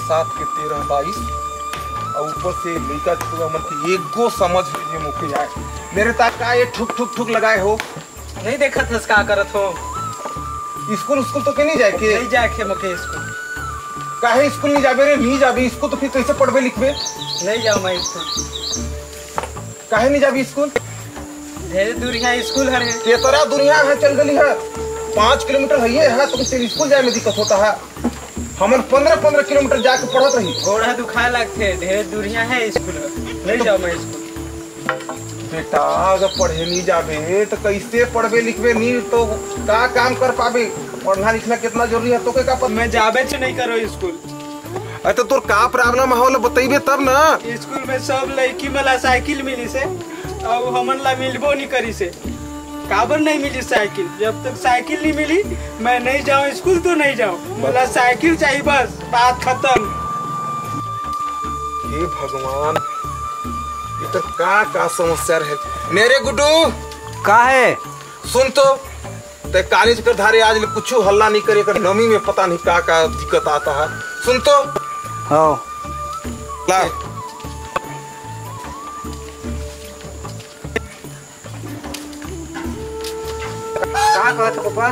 7 के 13 22 और ऊपर से लड़का पूरा मन के एगो समझ लीजिए मुखे आए मेरे तक का ये ठुक ठुक ठुक लगाए हो नहीं देखा था का करत हो। स्कूल स्कूल तो के नहीं जाए के नहीं जाए के मुके स्कूल काहे स्कूल नहीं जाबे रे नहीं जाबे इसको तो फिर कैसे पढ़बे लिखबे नहीं जाओ मैं स्कूल काहे नहीं जाबी स्कूल ढेर दूर यहाँ स्कूल है केतरा दुनिया है चल गली है 5 किलोमीटर है ये है तो तेरे स्कूल जाए में दिक्कत होता है हमन 15 किलोमीटर जाके पढ़त रही घोड़ा दुखाए लगते ढेर दूरियां है स्कूल नहीं जाओ मैं स्कूल बेटा अगर पढ़े नहीं जाबे तो कैसे पढ़बे लिखबे नहीं तो का काम कर पाबे पढ़ना लिखना कितना जरूरी है तो के का पता मैं जाबे च नहीं करो स्कूल अरे तो तोर का प्रॉब्लम है बताइबे तब ना स्कूल में सब लड़की मला साइकिल मिली से और हमन ला मिलबो नहीं करी से काबर नहीं मिली साइकिल जब तक साइकिल नहीं मिली मैं नहीं जाऊँ स्कूल तो नहीं जाऊँ मला साइकिल चाहिए बस बात खत्म। हे भगवान ये तो का समस्या है मेरे गुड्डू का है सुन तो ते कॉलेज कर धारे आज ले कुछ हल्ला नहीं करे कर नमी में पता नहीं का दिक्कत आता है सुन तो हाँ ला का कहत पापा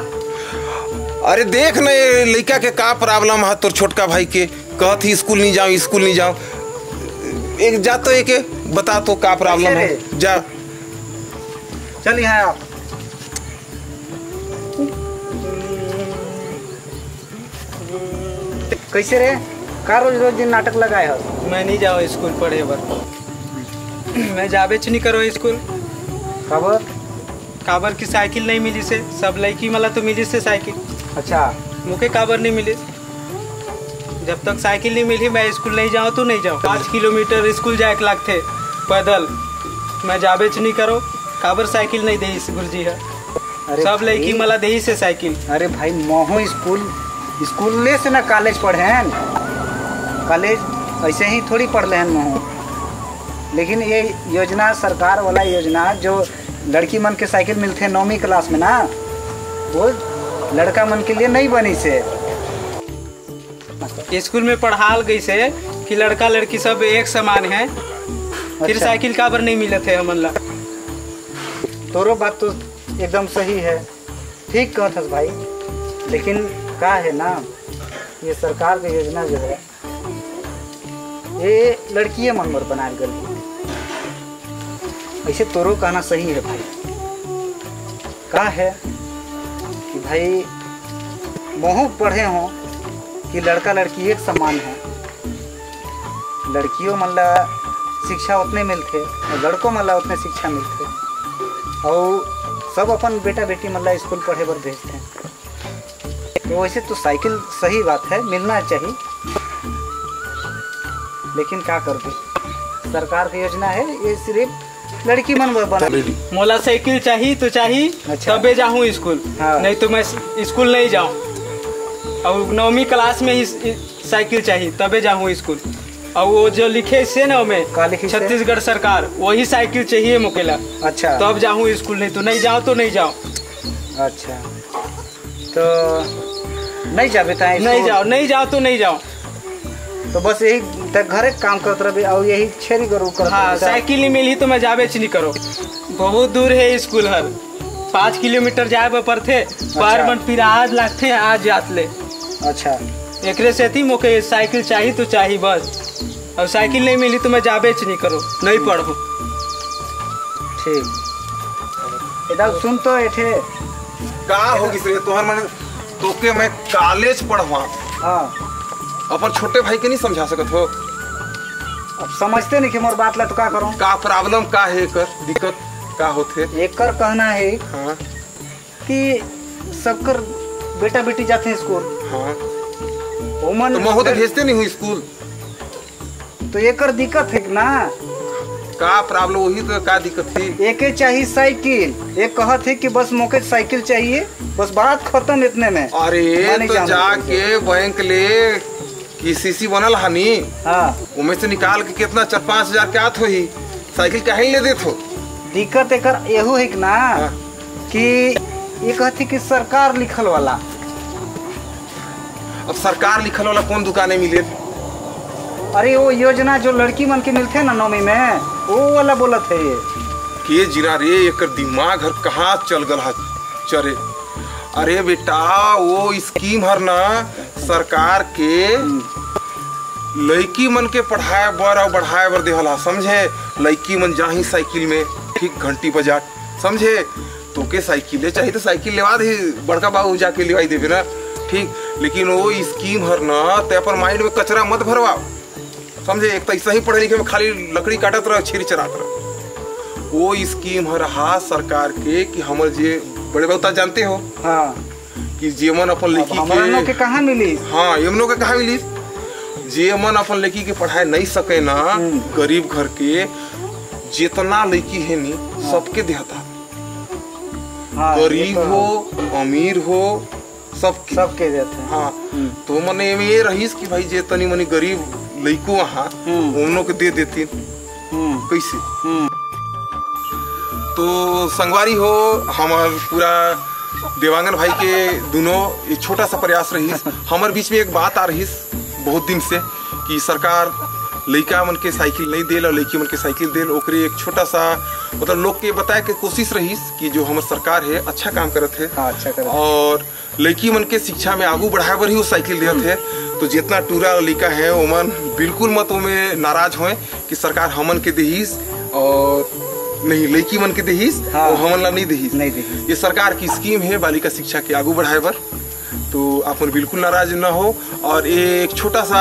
अरे देख न लड़का के का प्रॉब्लम है तोर छोटका भाई के कहत ही स्कूल नहीं जाओ एक जा तो एक बता तो का प्रॉब्लम है जा चल यहाँ आप कैसे रे का रोज रोज दिन नाटक लगाए हो मैं नहीं जाओ स्कूल पढ़े बर मैं जाबे च नहीं करो स्कूल खबर काबर की साइकिल नहीं मिली से सब लड़की मला तो मिली से साइकिल अच्छा मुके काबर नहीं मिली जब तक साइकिल नहीं मिली मैं स्कूल नहीं जाऊँ तो नहीं जाऊँ 5 किलोमीटर स्कूल जाए के लगते पैदल मैं जाबे च नहीं करो काबर साइकिल नहीं दे गुरुजी है सब लड़की मला दे से साइकिल अरे भाई मोहो स्कूल से ना कॉलेज पढ़े हैं कॉलेज ऐसे ही थोड़ी पढ़ ले हैं मोहो लेकिन ये योजना सरकार वाला योजना जो लड़की मन के साइकिल मिलते हैं 9वीं क्लास में ना वो लड़का मन के लिए नहीं बनी से स्कूल में पढ़ाल गई से कि लड़का लड़की सब एक समान है फिर साइकिल काबर नहीं मिले थे हमन ला तोरो बात तो एकदम सही है ठीक कहत हस भाई लेकिन का है ना ये सरकार की योजना जो है ये लड़किये मन पर बनाए गई ऐसे तोरो कहना सही है भाई का है कि भाई मोह पढ़े हो कि लड़का लड़की एक समान है लड़कियों मतलब शिक्षा उतने मिलते और लड़कों मतलब उतने शिक्षा मिलते और सब अपन बेटा बेटी मतलब स्कूल पढ़े पर भेजते हैं तो वैसे तो साइकिल सही बात है मिलना चाहिए लेकिन क्या कर दे सरकार की योजना है ये सिर्फ लड़की मन बना मोला साइकिल चाहिए तो चाहिए अच्छा। तबे जाऊँ स्कूल हाँ। नहीं तो मैं स्कूल नहीं जाऊँ और 9वीं क्लास में ही साइकिल चाहिए तबे जाऊँ स्कूल और वो जो लिखे से ना में छत्तीसगढ़ सरकार वही साइकिल चाहिए मुकेला अच्छा तब जाऊँ स्कूल नहीं तो नहीं जाओ तो नहीं जाओ अच्छा तो नहीं जा बेटा नहीं जाओ तो नहीं जाओ तो बस यही घरे काम करते रहे और यही छेरी करो कर हाँ साइकिल नहीं मिली तो मैं जाबे नहीं करो बहुत दूर है स्कूल हर 5 किलोमीटर जाए पड़ते बार मन फिर आज लगते आज जात ले अच्छा एक से थी मुके साइकिल चाहिए तो चाहिए बस और साइकिल नहीं मिली तो मैं जाबे नहीं करो नहीं पढ़ो ठीक इधर सुन तो एठे का होगी से तोहर मन तोके मैं कॉलेज पढ़वा हाँ अपन छोटे भाई के नहीं समझा सकत हो अब समझते नहीं कि मोर बात ला तो का करूं का प्रॉब्लम का है एकर दिक्कत का होथे एकर कहना है हाँ कि सबकर बेटा बेटी जाते हैं स्कूल हाँ ओमन तो महू तो भेजते नहीं हुई स्कूल तो एकर दिक्कत है ना का प्रॉब्लम वही तो का दिक्कत थी एके चाहिए साइकिल एक कहत है कि बस मोके साइकिल चाहिए बस बात खत्म इतने में अरे तो जाके बैंक ले KCC बनल हनी हाँ उमें से निकाल के कितना 4-5 हजार के आत होही साइकिल काहे ले देत हो दिक्कत एकर एहो है ना कि ये कहती कि सरकार लिखल वाला अब सरकार लिखल वाला कौन दुकाने मिले अरे वो योजना जो लड़की मन के मिलते ना 9वीं में, वो वाला बोलत है ये। के जिना रे एकर दिमाग हर कहाँ चल गल हा चरे। अरे बेटा वो स्कीम हर ना सरकार के लड़की मन के पढ़ाए बर और बढ़ाए बर देहल हा, समझे। लड़की मन जाही साइकिल में ठीक घंटी बजा, समझे। तो के साइकिल चाहिए तो साइकिल लेवा दे, बड़का बाबू जाके लेवाई देवे ना, ठीक। लेकिन वो स्कीम हर ना ते अपन माइंड में कचरा मत भरवाओ, समझे। एक तो ऐसा ही पढ़े लिखे में खाली लकड़ी काटत रह, छीरी चरात रह। वो स्कीम हर हा सरकार के कि हमर जे बड़े बहुता जानते हो, हाँ, कि जेमन अपन लड़की के कहाँ मिली, हाँ यमनो के कहाँ मिली, जेमन अपन लड़की के पढ़ाई नहीं सके ना, गरीब घर के जितना लड़की है नी सबके देहता, हाँ, गरीब तो हो अमीर हो सबके देते हैं। हाँ, तो मने ये रहीस कि भाई जे तनी मनी गरीब लड़को वहाँ उन लोग के दे देती कैसे। तो संगवारी हो हमार पूरा देवांगन भाई के दोनों एक छोटा सा प्रयास रही। हमारे बीच में एक बात आ रही बहुत दिन से कि सरकार लड़का मन के साइकिल नहीं देल और लड़की मन के साइकिल देल, ओकरे एक छोटा सा मतलब लोग के बताए के कोशिश रही कि जो हमार सरकार है अच्छा काम करत है, हाँ, अच्छा करत। और लड़की मन के शिक्षा में आगू बढ़ाए बर ही वो साइकिल देते है। तो जितना टूरा लड़का है ओमन बिल्कुल मत में नाराज होए कि सरकार हमन के देहीस और नहीं लड़की मन के देहीस, हाँ, और हमन ला नहीं देहीस। ये सरकार की स्कीम है बालिका शिक्षा के आगू बढ़ाए बर, तो आप बिल्कुल नाराज न हो। और एक छोटा सा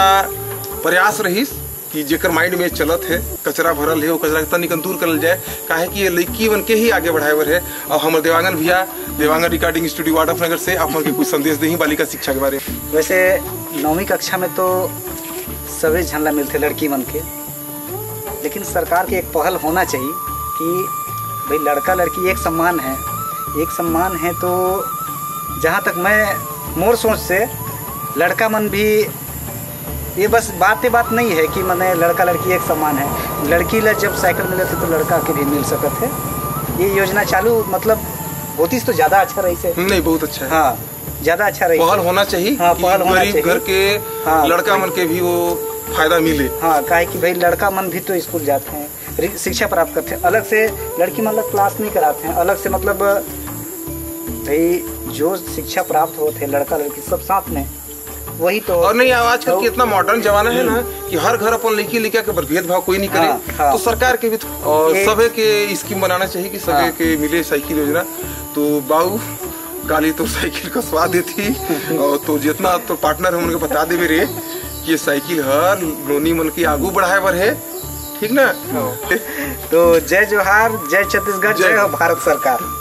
प्रयास रही कि जेकर माइंड में चलत है कचरा भरल है वो कचरा तनिक दूर करल जाए, काहे कि ये लड़की बन के ही आगे बढ़ाए बर है। और हमारे देवांगन भैया देवांगन रिकॉर्डिंग स्टूडियो वार्डफनगर से आप के कुछ संदेश दें बालिका शिक्षा के बारे में। वैसे 9वीं कक्षा में तो सभी झंडा मिलते लड़की मन के, लेकिन सरकार की एक पहल होना चाहिए कि भाई लड़का लड़की एक सम्मान है, एक सम्मान है। तो जहाँ तक मैं मोर सोच से लड़का मन भी ये बस बात नहीं है कि मैंने लड़का लड़की एक समान है, लड़की ला जब साइकिल मिले थे तो लड़का के भी मिल सकत है। ये योजना चालू मतलब होती तो ज़्यादा अच्छा रही से नहीं, बहुत अच्छा है, हाँ ज़्यादा अच्छा रही, पहल होना चाहिए, हाँ, पहल होना चाहिए घर के, हाँ, लड़का मन के भी वो फायदा मिले, हाँ, काहे कि भाई लड़का मन भी तो स्कूल जाते हैं, शिक्षा प्राप्त करते हैं, अलग से लड़की मतलब क्लास नहीं कराते हैं, अलग से मतलब भाई जो शिक्षा प्राप्त होते हैं लड़का लड़की सब साथ में, वही तो। और नहीं आजकल की इतना मॉडर्न जमाना है ना कि हर घर अपन लड़की लड़का के भेदभाव कोई नहीं करे, हाँ, तो सरकार के भी और सभी के स्कीम बनाना चाहिए कि सभी के मिले साइकिल योजना। तो बाबू काली तो साइकिल का स्वाद देती और तो जितना तो पार्टनर हम उनके बता दे रे कि ये साइकिल हर लोनी मन की आगू बढ़ाए बर है, ठीक ना। तो जय जोहार, जय छत्तीसगढ़, जय भारत सरकार।